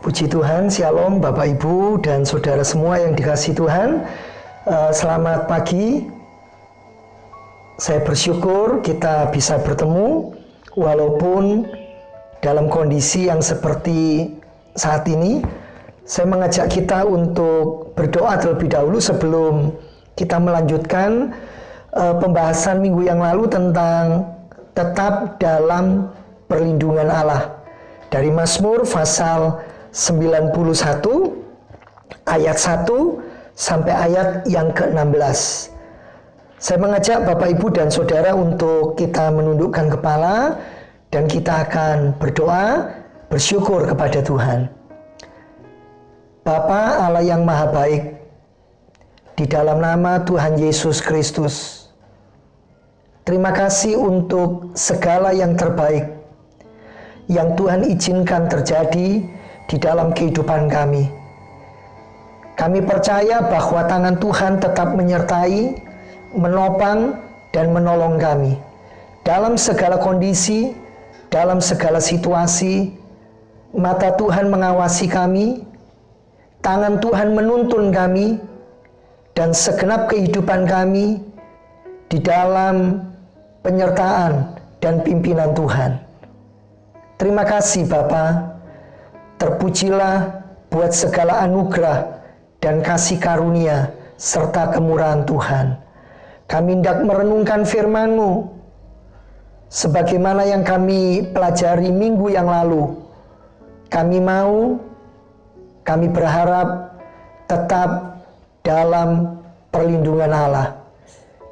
Puji Tuhan, Shalom Bapak Ibu dan Saudara semua yang dikasihi Tuhan. Selamat pagi. Saya bersyukur kita bisa bertemu walaupun dalam kondisi yang seperti saat ini. Saya mengajak kita untuk berdoa terlebih dahulu sebelum kita melanjutkan pembahasan minggu yang lalu tentang tetap dalam perlindungan Allah. Dari Mazmur pasal 91 ayat 1 sampai ayat yang ke-16. Saya mengajak Bapak Ibu dan Saudara untuk kita menundukkan kepala dan kita akan berdoa, bersyukur kepada Tuhan. Bapa Allah yang Maha Baik, di dalam nama Tuhan Yesus Kristus, terima kasih untuk segala yang terbaik yang Tuhan izinkan terjadi di dalam kehidupan kami. Kami percaya bahwa tangan Tuhan tetap menyertai, menopang, dan menolong kami. Dalam segala kondisi, dalam segala situasi, mata Tuhan mengawasi kami, tangan Tuhan menuntun kami, dan segenap kehidupan kami di dalam penyertaan dan pimpinan Tuhan. Terima kasih Bapa. Terpujilah buat segala anugerah dan kasih karunia serta kemurahan Tuhan. Kami hendak merenungkan firman-Mu sebagaimana yang kami pelajari minggu yang lalu. Kami berharap tetap dalam perlindungan Allah.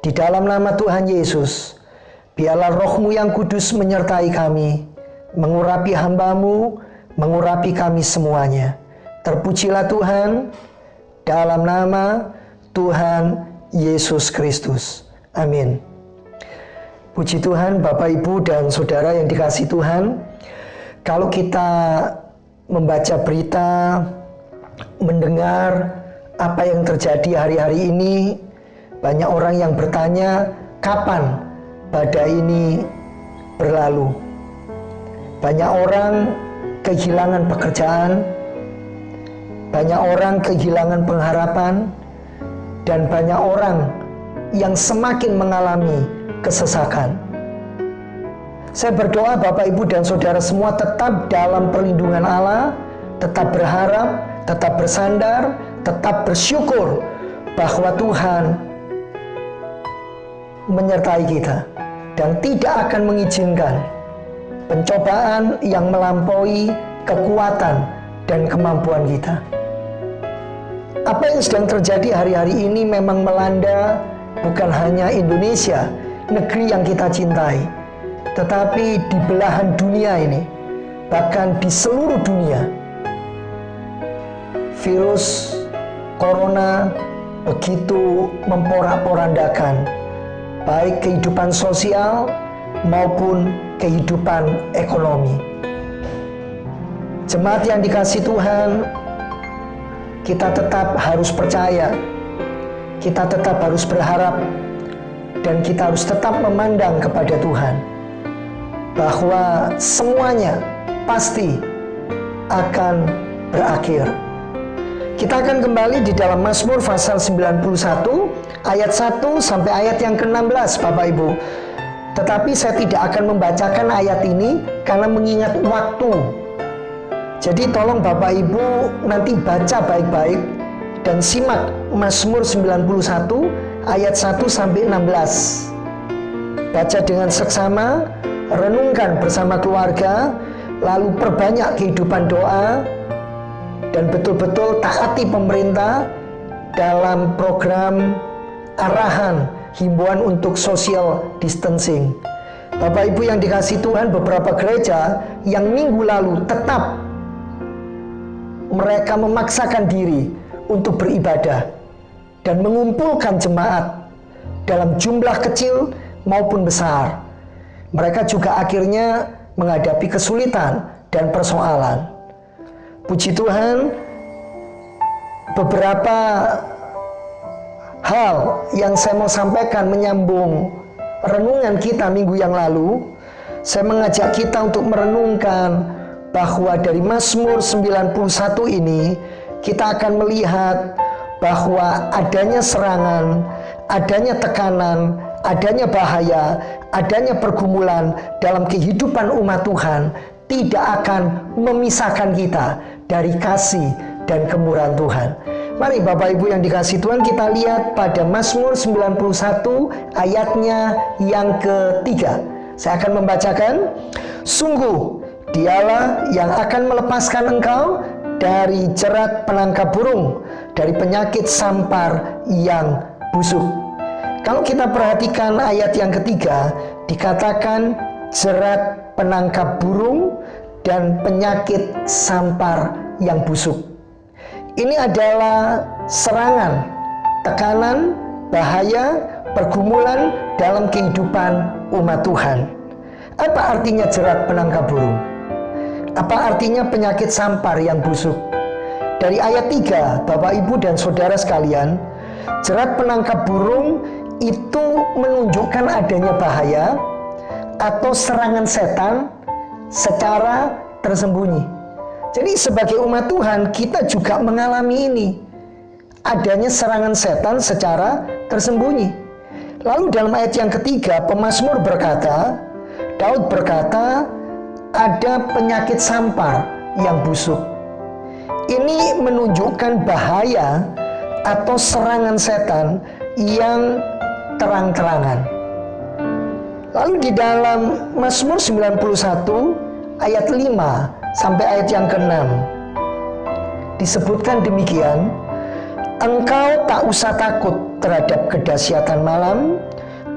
Di dalam nama Tuhan Yesus, biarlah Roh-Mu yang kudus menyertai kami, mengurapi hamba-Mu, mengurapi kami semuanya. Terpujilah Tuhan dalam nama Tuhan Yesus Kristus. Amin. Puji Tuhan, Bapak Ibu dan Saudara yang dikasihi Tuhan. Kalau kita membaca berita, mendengar apa yang terjadi hari-hari ini, banyak orang yang bertanya, kapan badai ini berlalu? Banyak orang kehilangan pekerjaan, banyak orang kehilangan pengharapan, dan banyak orang yang semakin mengalami kesesakan. Saya berdoa Bapak Ibu dan Saudara semua tetap dalam perlindungan Allah, tetap berharap, tetap bersandar, tetap bersyukur bahwa Tuhan menyertai kita dan tidak akan mengizinkan pencobaan yang melampaui kekuatan dan kemampuan kita. Apa yang sedang terjadi hari-hari ini memang melanda bukan hanya Indonesia, negeri yang kita cintai, tetapi di belahan dunia ini, bahkan di seluruh dunia. Virus corona begitu memporak-porandakan baik kehidupan sosial maupun kehidupan ekonomi. Jemaat yang dikasihi Tuhan, kita tetap harus percaya, kita tetap harus berharap, dan kita harus tetap memandang kepada Tuhan bahwa semuanya pasti akan berakhir. Kita akan kembali di dalam Mazmur pasal 91 ayat 1 sampai ayat yang ke-16 Bapak Ibu. Tetapi saya tidak akan membacakan ayat ini karena mengingat waktu. Jadi tolong Bapak Ibu nanti baca baik-baik dan simak Mazmur 91 ayat 1 sampai 16. Baca dengan seksama, renungkan bersama keluarga, lalu perbanyak kehidupan doa, dan betul-betul taati pemerintah dalam program arahan himbauan untuk social distancing. Bapak Ibu yang dikasihi Tuhan, beberapa gereja yang minggu lalu tetap mereka memaksakan diri untuk beribadah dan mengumpulkan jemaat dalam jumlah kecil maupun besar. Mereka juga akhirnya menghadapi kesulitan dan persoalan. Puji Tuhan, beberapa hal yang saya mau sampaikan menyambung renungan kita minggu yang lalu. Saya mengajak kita untuk merenungkan bahwa dari Mazmur 91 ini kita akan melihat bahwa adanya serangan, adanya tekanan, adanya bahaya, adanya pergumulan dalam kehidupan umat Tuhan tidak akan memisahkan kita dari kasih dan kemurahan Tuhan. Mari Bapak Ibu yang dikasihi Tuhan, kita lihat pada Mazmur 91 ayatnya yang ketiga. Saya akan membacakan. Sungguh Dialah yang akan melepaskan engkau dari jerat penangkap burung, dari penyakit sampar yang busuk. Kalau kita perhatikan ayat yang ketiga, dikatakan jerat penangkap burung dan penyakit sampar yang busuk. Ini adalah serangan, tekanan, bahaya, pergumulan dalam kehidupan umat Tuhan. Apa artinya jerat penangkap burung? Apa artinya penyakit sampar yang busuk? Dari ayat 3, Bapak, Ibu, dan Saudara sekalian, jerat penangkap burung itu menunjukkan adanya bahaya atau serangan setan secara tersembunyi. Jadi sebagai umat Tuhan, kita juga mengalami ini. Adanya serangan setan secara tersembunyi. Lalu dalam ayat yang ketiga, pemazmur berkata, Daud berkata, ada penyakit sampar yang busuk. Ini menunjukkan bahaya atau serangan setan yang terang-terangan. Lalu di dalam Mazmur 91 ayat 5 sampai ayat yang ke-6 disebutkan demikian, engkau tak usah takut terhadap kedahsyatan malam,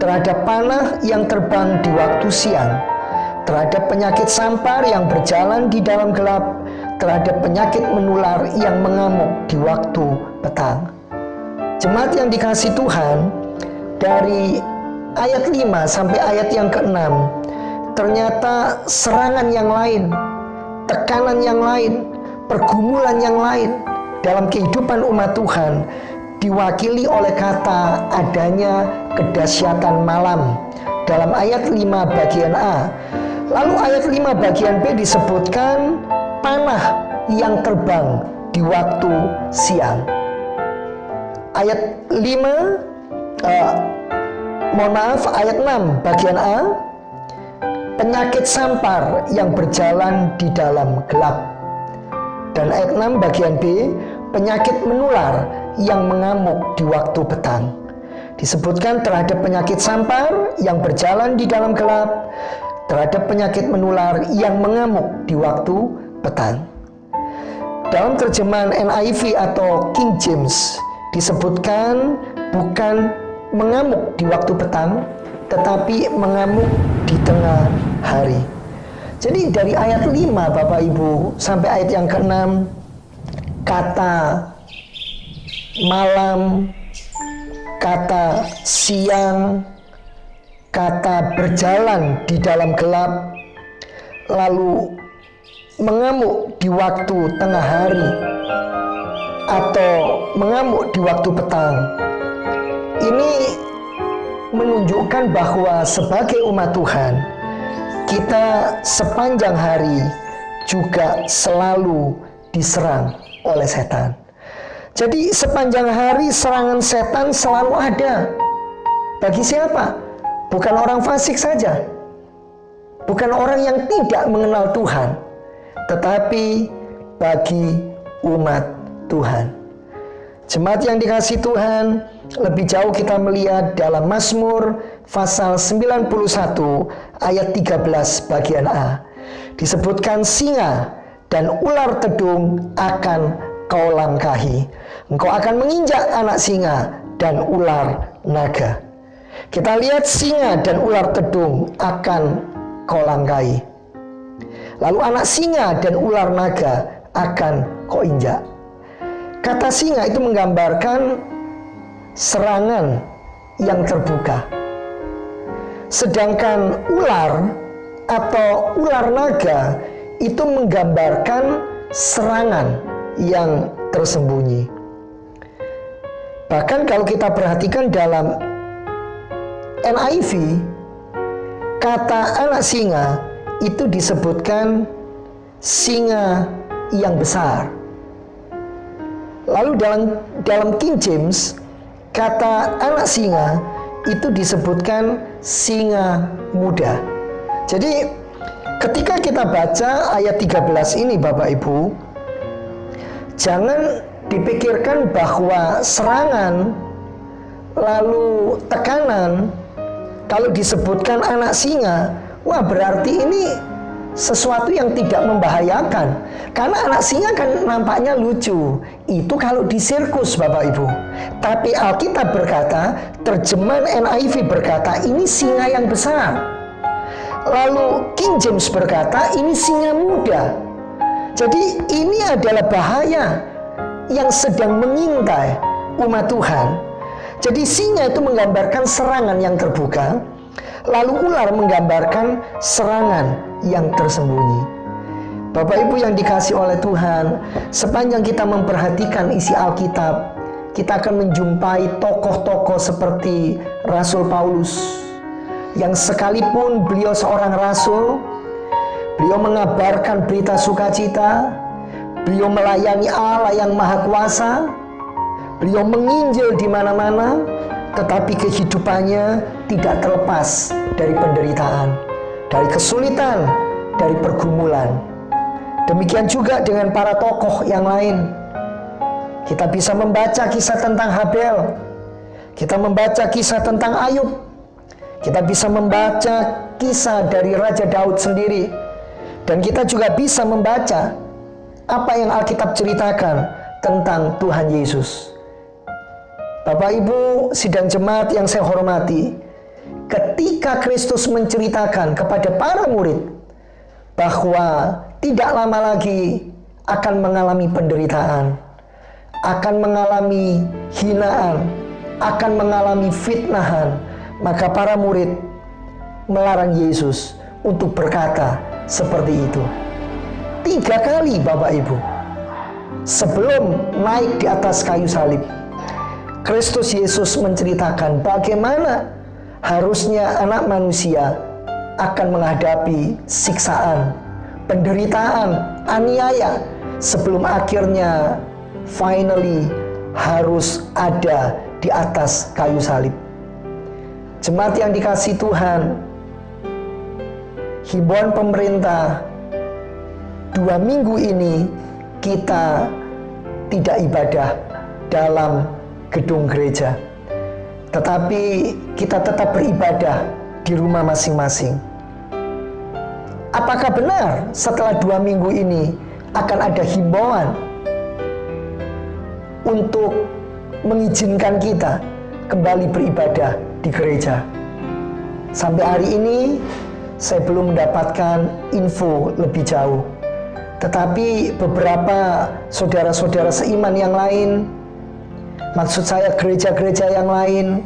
terhadap panah yang terbang di waktu siang, terhadap penyakit sampar yang berjalan di dalam gelap, terhadap penyakit menular yang mengamuk di waktu petang. Jemaat yang dikasihi Tuhan, dari ayat 5 sampai ayat yang ke-6 ternyata serangan yang lain, tekanan yang lain, pergumulan yang lain dalam kehidupan umat Tuhan diwakili oleh kata adanya kedahsyatan malam dalam ayat 5 bagian A. Lalu ayat 5 bagian B disebutkan panah yang terbang di waktu siang. Ayat 5 ayat 6 bagian A, penyakit sampar yang berjalan di dalam gelap. Dan ayat 6 bagian B, penyakit menular yang mengamuk di waktu petang. Disebutkan terhadap penyakit sampar yang berjalan di dalam gelap, terhadap penyakit menular yang mengamuk di waktu petang. Dalam terjemahan NIV atau King James disebutkan bukan mengamuk di waktu petang, tetapi mengamuk di tengah hari. Jadi dari ayat 5 Bapak Ibu sampai ayat yang ke-6, kata malam, kata siang, kata berjalan di dalam gelap, lalu mengamuk di waktu tengah hari, atau mengamuk di waktu petang. Ini menunjukkan bahwa sebagai umat Tuhan, kita sepanjang hari juga selalu diserang oleh setan. Jadi sepanjang hari serangan setan selalu ada. Bagi siapa? Bukan orang fasik saja, bukan orang yang tidak mengenal Tuhan, tetapi bagi umat Tuhan. Jemaat yang dikasihi Tuhan, lebih jauh kita melihat dalam Mazmur pasal 91 ayat 13 bagian A. Disebutkan singa dan ular tedung akan kau langkahi. Engkau akan menginjak anak singa dan ular naga. Kita lihat singa dan ular tedung akan kau langkahi. Lalu anak singa dan ular naga akan kau injak. Kata singa itu menggambarkan serangan yang terbuka. Sedangkan ular atau ular naga itu menggambarkan serangan yang tersembunyi. Bahkan kalau kita perhatikan dalam NIV, kata anak singa itu disebutkan singa yang besar. Lalu dalam King James, kata anak singa itu disebutkan singa muda. Jadi ketika kita baca ayat 13 ini Bapak Ibu, jangan dipikirkan bahwa serangan lalu tekanan kalau disebutkan anak singa, wah berarti ini sesuatu yang tidak membahayakan. Karena anak singa kan nampaknya lucu. Itu kalau di sirkus Bapak Ibu. Tapi Alkitab berkata, terjemahan NIV berkata, ini singa yang besar. Lalu King James berkata, ini singa muda. Jadi ini adalah bahaya yang sedang mengintai umat Tuhan. Jadi singa itu menggambarkan serangan yang terbuka, lalu ular menggambarkan serangan yang tersembunyi. Bapak Ibu yang dikasihi oleh Tuhan, sepanjang kita memperhatikan isi Alkitab, kita akan menjumpai tokoh-tokoh seperti Rasul Paulus, yang sekalipun beliau seorang rasul, beliau mengabarkan berita sukacita, beliau melayani Allah yang Maha Kuasa, beliau menginjil di mana-mana, tetapi kehidupannya tidak terlepas dari penderitaan, dari kesulitan, dari pergumulan. Demikian juga dengan para tokoh yang lain. Kita bisa membaca kisah tentang Habel, kita membaca kisah tentang Ayub, kita bisa membaca kisah dari Raja Daud sendiri, dan kita juga bisa membaca apa yang Alkitab ceritakan tentang Tuhan Yesus. Bapak Ibu sidang jemaat yang saya hormati, ketika Kristus menceritakan kepada para murid bahwa tidak lama lagi akan mengalami penderitaan, akan mengalami hinaan, akan mengalami fitnahan, maka para murid melarang Yesus untuk berkata seperti itu. 3 kali Bapak Ibu sebelum naik di atas kayu salib, Kristus Yesus menceritakan bagaimana harusnya anak manusia akan menghadapi siksaan, penderitaan, aniaya, sebelum akhirnya finally harus ada di atas kayu salib. Jemaat yang dikasihi Tuhan, himbauan pemerintah 2 minggu ini kita tidak ibadah dalam gedung gereja, tetapi kita tetap beribadah di rumah masing-masing. Apakah benar setelah 2 minggu ini akan ada himbauan untuk mengizinkan kita kembali beribadah di gereja? Sampai hari ini saya belum mendapatkan info lebih jauh. Tetapi beberapa saudara-saudara seiman yang lain, maksud saya gereja-gereja yang lain,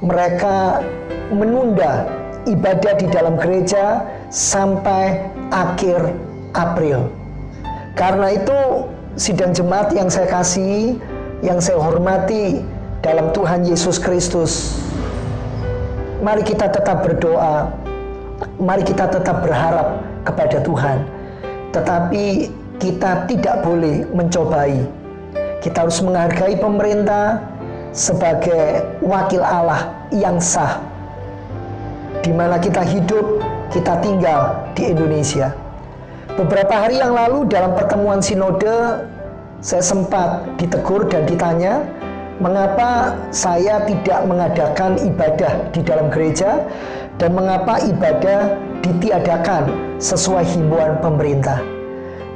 mereka menunda ibadah di dalam gereja sampai akhir April. Karena itu, sidang jemaat yang saya kasihi, yang saya hormati dalam Tuhan Yesus Kristus, mari kita tetap berdoa, mari kita tetap berharap kepada Tuhan. Tetapi kita tidak boleh mencobai. Kita harus menghargai pemerintah sebagai wakil Allah yang sah, di mana kita hidup, kita tinggal di Indonesia. Beberapa hari yang lalu dalam pertemuan sinode, saya sempat ditegur dan ditanya, mengapa saya tidak mengadakan ibadah di dalam gereja dan mengapa ibadah ditiadakan sesuai himbauan pemerintah.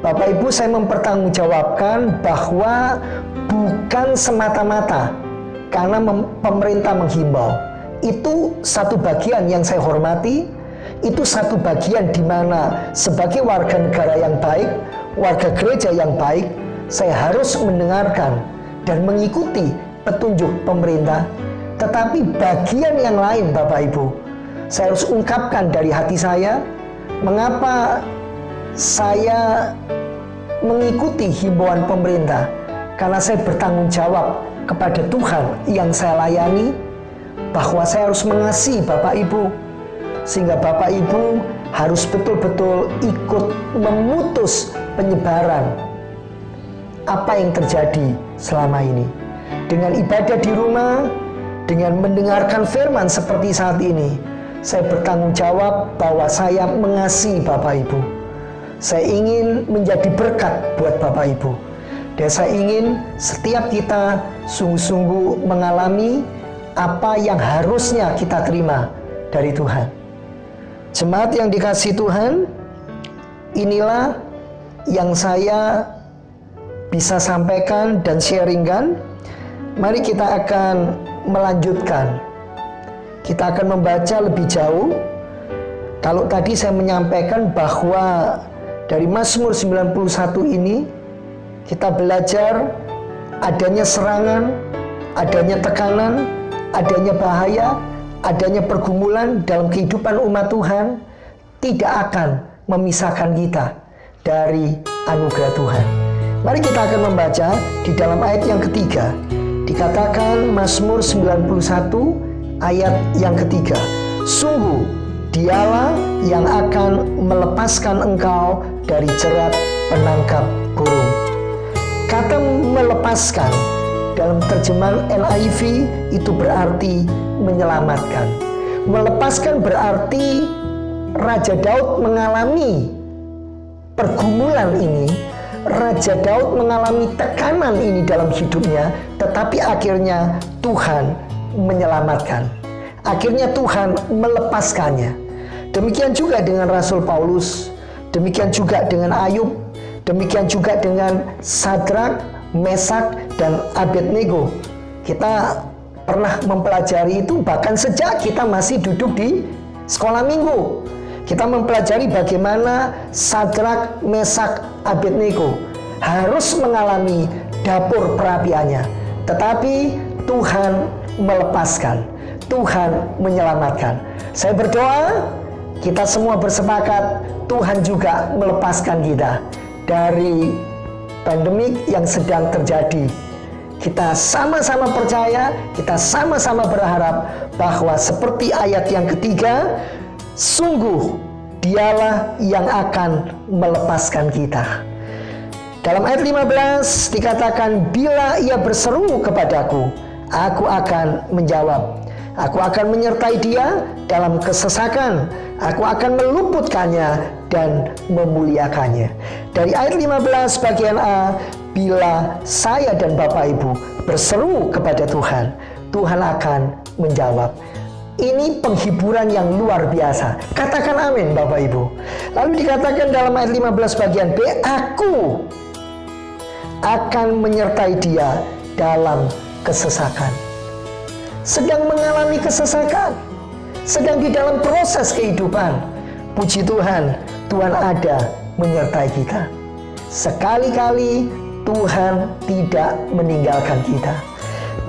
Bapak Ibu, saya mempertanggungjawabkan bahwa bukan semata-mata karena pemerintah menghimbau. Itu satu bagian yang saya hormati, itu satu bagian di mana sebagai warga negara yang baik, warga gereja yang baik, saya harus mendengarkan dan mengikuti petunjuk pemerintah. Tetapi bagian yang lain Bapak Ibu, saya harus ungkapkan dari hati saya, mengapa saya mengikuti himbauan pemerintah, karena saya bertanggung jawab kepada Tuhan yang saya layani, bahwa saya harus mengasihi Bapak Ibu, sehingga Bapak Ibu harus betul-betul ikut memutus penyebaran apa yang terjadi selama ini. Dengan ibadah di rumah, dengan mendengarkan firman seperti saat ini, saya bertanggung jawab bahwa saya mengasihi Bapak Ibu. Saya ingin menjadi berkat buat Bapak Ibu. Dan saya ingin setiap kita sungguh-sungguh mengalami apa yang harusnya kita terima dari Tuhan. Jemaat yang dikasihi Tuhan, inilah yang saya bisa sampaikan dan sharingkan. Mari kita akan melanjutkan. Kita akan membaca lebih jauh. Kalau tadi saya menyampaikan bahwa dari Mazmur 91 ini kita belajar adanya serangan, adanya tekanan, adanya bahaya, adanya pergumulan dalam kehidupan umat Tuhan tidak akan memisahkan kita dari anugerah Tuhan. Mari kita akan membaca di dalam ayat yang ketiga. Dikatakan Mazmur 91 ayat yang ketiga, sungguh Dialah yang akan melepaskan engkau dari jerat penangkap burung. Kata melepaskan dalam terjemahan NIV itu berarti menyelamatkan. Melepaskan berarti Raja Daud mengalami pergumulan ini, Raja Daud mengalami tekanan ini dalam hidupnya, tetapi akhirnya Tuhan menyelamatkan. Akhirnya Tuhan melepaskannya. Demikian juga dengan Rasul Paulus, demikian juga dengan Ayub, demikian juga dengan Sadrak, Mesak, dan Abednego. Kita pernah mempelajari itu bahkan sejak kita masih duduk di sekolah minggu. Kita mempelajari bagaimana Sadrak, Mesak, Abednego harus mengalami dapur perapiannya. Tetapi Tuhan melepaskan. Tuhan menyelamatkan. Saya berdoa kita semua bersepakat Tuhan juga melepaskan kita dari pandemik yang sedang terjadi. Kita sama-sama percaya, kita sama-sama berharap bahwa seperti ayat yang ketiga, sungguh Dialah yang akan melepaskan kita. Dalam ayat 15 dikatakan, bila ia berseru kepadaku, aku akan menjawab. Aku akan menyertai dia dalam kesesakan. Aku akan meluputkannya dan memuliakannya. Dari ayat 15 bagian A, bila saya dan Bapak Ibu berseru kepada Tuhan, Tuhan akan menjawab. Ini penghiburan yang luar biasa. Katakan amin Bapak Ibu. Lalu dikatakan dalam ayat 15 bagian B, aku akan menyertai dia dalam kesesakan. Sedang mengalami kesesakan, sedang di dalam proses kehidupan. Puji Tuhan, Tuhan ada menyertai kita. Sekali-kali Tuhan tidak meninggalkan kita.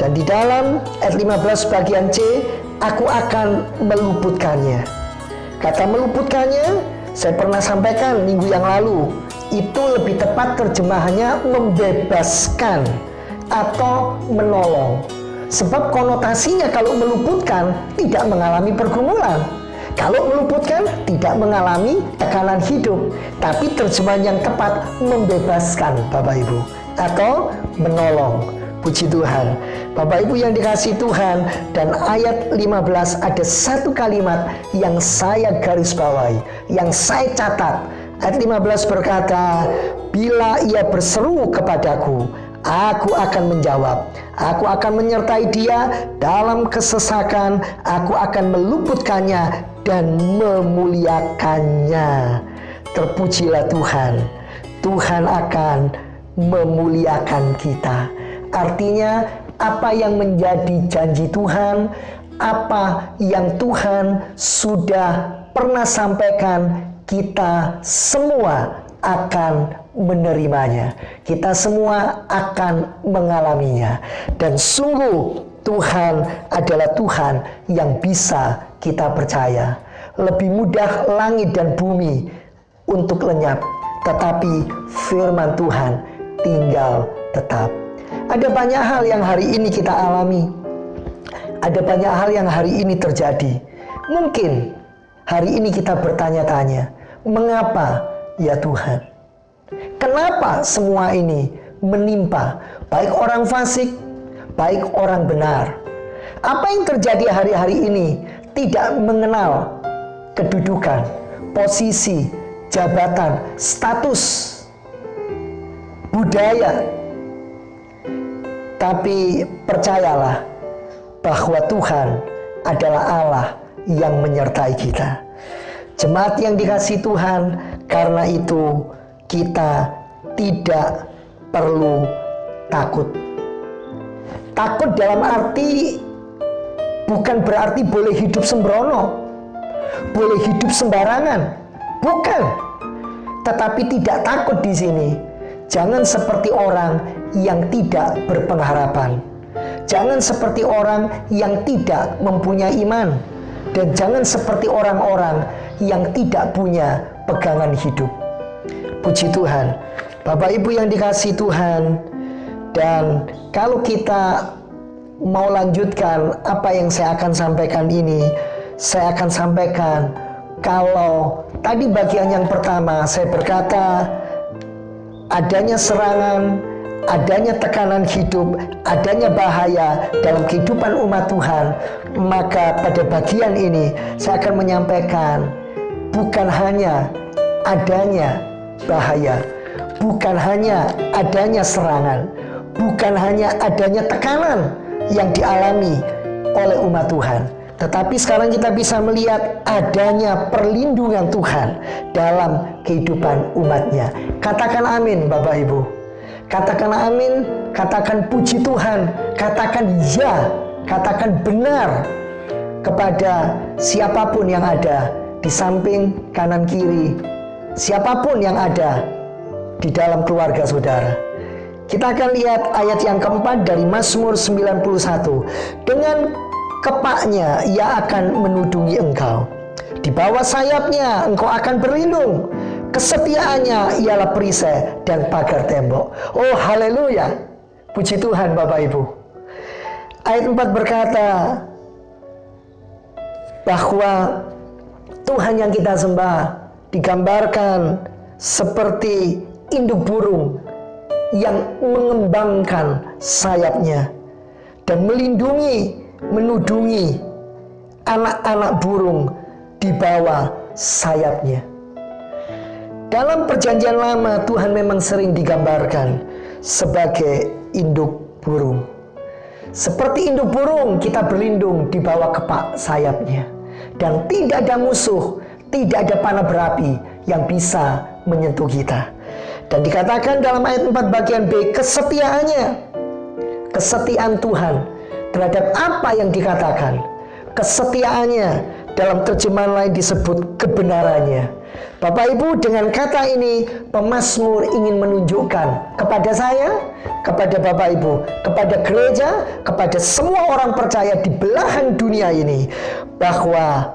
Dan di dalam ayat 15 bagian C, aku akan meluputkannya. Kata meluputkannya, saya pernah sampaikan minggu yang lalu. Itu lebih tepat terjemahannya membebaskan atau menolong. Sebab konotasinya kalau meluputkan tidak mengalami pergumulan. Kalau meluputkan tidak mengalami tekanan hidup. Tapi terjemahan yang tepat membebaskan Bapak Ibu. Atau menolong. Puji Tuhan. Bapak Ibu yang dikasihi Tuhan. Dan ayat 15 ada satu kalimat yang saya garis bawahi. Yang saya catat. Ayat 15 berkata, bila ia berseru kepadaku, aku akan menjawab. Aku akan menyertai dia dalam kesesakan. Aku akan meluputkannya dan memuliakannya. Terpujilah Tuhan. Tuhan akan memuliakan kita. Artinya apa yang menjadi janji Tuhan, apa yang Tuhan sudah pernah sampaikan, kita semua akan menerimanya. Kita semua akan mengalaminya. Dan sungguh Tuhan adalah Tuhan yang bisa kita percaya. Lebih mudah langit dan bumi untuk lenyap, tetapi firman Tuhan tinggal tetap. Ada banyak hal yang hari ini kita alami. Ada banyak hal yang hari ini terjadi. Mungkin hari ini kita bertanya-tanya, mengapa ya Tuhan? Kenapa semua ini menimpa baik orang fasik, baik orang benar? Apa yang terjadi hari-hari ini tidak mengenal kedudukan, posisi, jabatan, status, budaya. Tapi percayalah bahwa Tuhan adalah Allah yang menyertai kita. Jemaat yang dikasihi Tuhan, karena itu kita tidak perlu takut. Takut dalam arti bukan berarti boleh hidup sembrono, boleh hidup sembarangan, bukan. Tetapi tidak takut di sini. Jangan seperti orang yang tidak berpengharapan. Jangan seperti orang yang tidak mempunyai iman. Dan jangan seperti orang-orang yang tidak punya pegangan hidup. Puji Tuhan. Bapak Ibu yang dikasihi Tuhan. Dan kalau kita mau lanjutkan apa yang saya akan sampaikan ini, saya akan sampaikan kalau tadi bagian yang pertama saya berkata adanya serangan, adanya tekanan hidup, adanya bahaya dalam kehidupan umat Tuhan, maka pada bagian ini saya akan menyampaikan bukan hanya adanya bahaya, bukan hanya adanya serangan, bukan hanya adanya tekanan yang dialami oleh umat Tuhan, tetapi sekarang kita bisa melihat adanya perlindungan Tuhan dalam kehidupan umatnya. Katakan amin Bapak Ibu. Katakan amin, katakan puji Tuhan, katakan ya, katakan benar kepada siapapun yang ada di samping kanan kiri, siapapun yang ada di dalam keluarga saudara. Kita akan lihat ayat yang keempat dari Mazmur 91. Dengan kepaknya ia akan menudungi engkau. Di bawah sayapnya engkau akan berlindung. Kesetiaannya ialah perisai dan pagar tembok. Oh haleluya. Puji Tuhan Bapak Ibu. Ayat 4 berkata bahwa Tuhan yang kita sembah digambarkan seperti induk burung yang mengembangkan sayapnya dan melindungi, menudungi anak-anak burung di bawah sayapnya. Dalam perjanjian lama Tuhan memang sering digambarkan sebagai induk burung. Seperti induk burung kita berlindung di bawah kepak sayapnya. Dan tidak ada musuh, tidak ada panah berapi yang bisa menyentuh kita. Dan dikatakan dalam ayat 4 bagian B, kesetiaannya, kesetiaan Tuhan terhadap apa yang dikatakan. Kesetiaannya dalam terjemahan lain disebut kebenarannya. Bapak Ibu, dengan kata ini pemazmur ingin menunjukkan kepada saya, kepada Bapak Ibu, kepada gereja, kepada semua orang percaya di belahan dunia ini, bahwa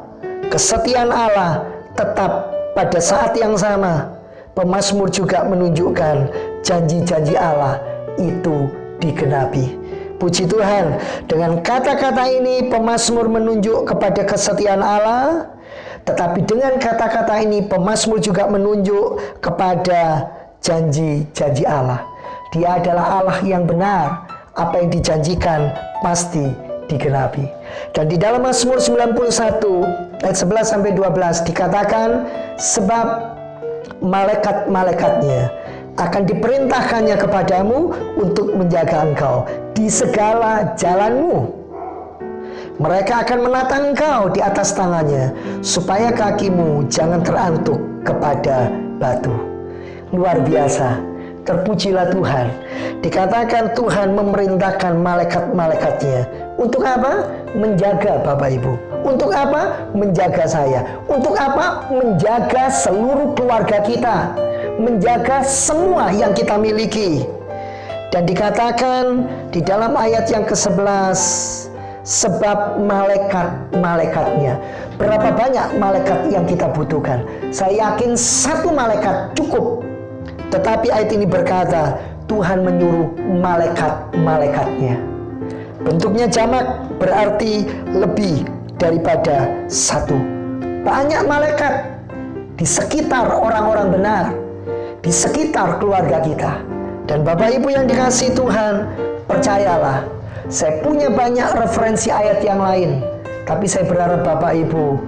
kesetiaan Allah tetap pada saat yang sama. Pemazmur juga menunjukkan janji-janji Allah itu digenapi. Puji Tuhan, dengan kata-kata ini pemazmur menunjuk kepada kesetiaan Allah, tetapi dengan kata-kata ini pemazmur juga menunjuk kepada janji-janji Allah. Dia adalah Allah yang benar, apa yang dijanjikan pasti digenapi. Dan di dalam Mazmur 91 ayat 11 sampai 12 dikatakan, sebab malaikat-malaikatnya akan diperintahkannya kepadamu untuk menjaga engkau di segala jalanmu. Mereka akan menata engkau di atas tangannya, supaya kakimu jangan terantuk kepada batu. Luar biasa, terpujilah Tuhan. Dikatakan Tuhan memerintahkan malaikat-malaikatnya. Untuk apa? Menjaga Bapak Ibu. Untuk apa? Menjaga saya. Untuk apa? Menjaga seluruh keluarga kita. Menjaga semua yang kita miliki. Dan dikatakan di dalam ayat yang ke-11, sebab malaikat-malaikatnya. Berapa banyak malaikat yang kita butuhkan? Saya yakin satu malaikat cukup. Tetapi ayat ini berkata, Tuhan menyuruh malaikat-malaikatnya. Bentuknya jamak berarti lebih daripada satu. banyak malaikat di sekitar orang-orang benar, di sekitar keluarga kita. Dan Bapak Ibu yang dikasihi Tuhan, percayalah, saya punya banyak referensi ayat yang lain, tapi saya berharap Bapak Ibu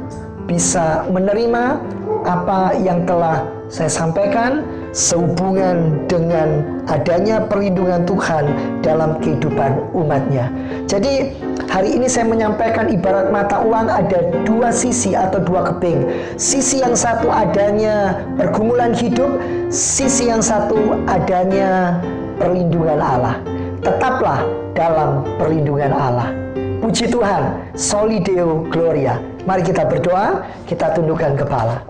bisa menerima apa yang telah saya sampaikan sehubungan dengan adanya perlindungan Tuhan dalam kehidupan umatnya. Jadi hari ini saya menyampaikan ibarat mata uang ada dua sisi atau dua keping. Sisi yang satu adanya pergumulan hidup, sisi yang satu adanya perlindungan Allah. Tetaplah dalam perlindungan Allah. Puji Tuhan, Soli Deo Gloria. Mari kita berdoa, kita tundukkan kepala.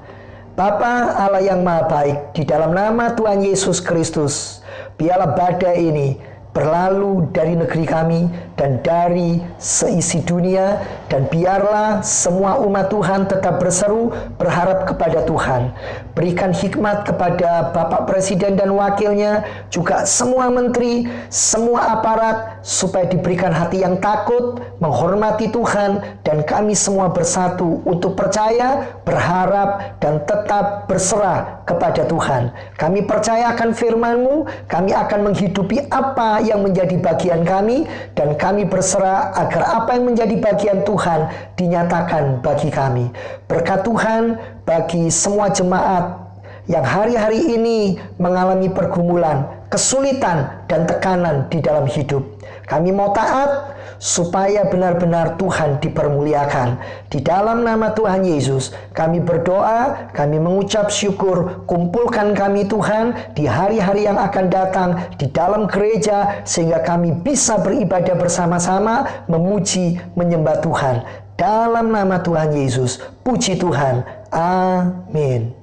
Bapa Allah yang Maha Baik, di dalam nama Tuhan Yesus Kristus, biarlah badai ini berlalu dari negeri kami dan dari seisi dunia, dan biarlah semua umat Tuhan tetap berseru berharap kepada Tuhan. Berikan hikmat kepada Bapak Presiden dan wakilnya, juga semua menteri, semua aparat, supaya diberikan hati yang takut, menghormati Tuhan, dan kami semua bersatu untuk percaya, berharap, dan tetap berserah kepada Tuhan. Kami percaya akan firman-Mu, kami akan menghidupi apa yang menjadi bagian kami, dan kami berserah agar apa yang menjadi bagian Tuhan dinyatakan bagi kami. Berkat Tuhan bagi semua jemaat yang hari-hari ini mengalami pergumulan, kesulitan, dan tekanan di dalam hidup. Kami mau taat supaya benar-benar Tuhan dipermuliakan. Di dalam nama Tuhan Yesus, kami berdoa, kami mengucap syukur. Kumpulkan kami Tuhan di hari-hari yang akan datang di dalam gereja, sehingga kami bisa beribadah bersama-sama, memuji, menyembah Tuhan. Dalam nama Tuhan Yesus, puji Tuhan. Amin.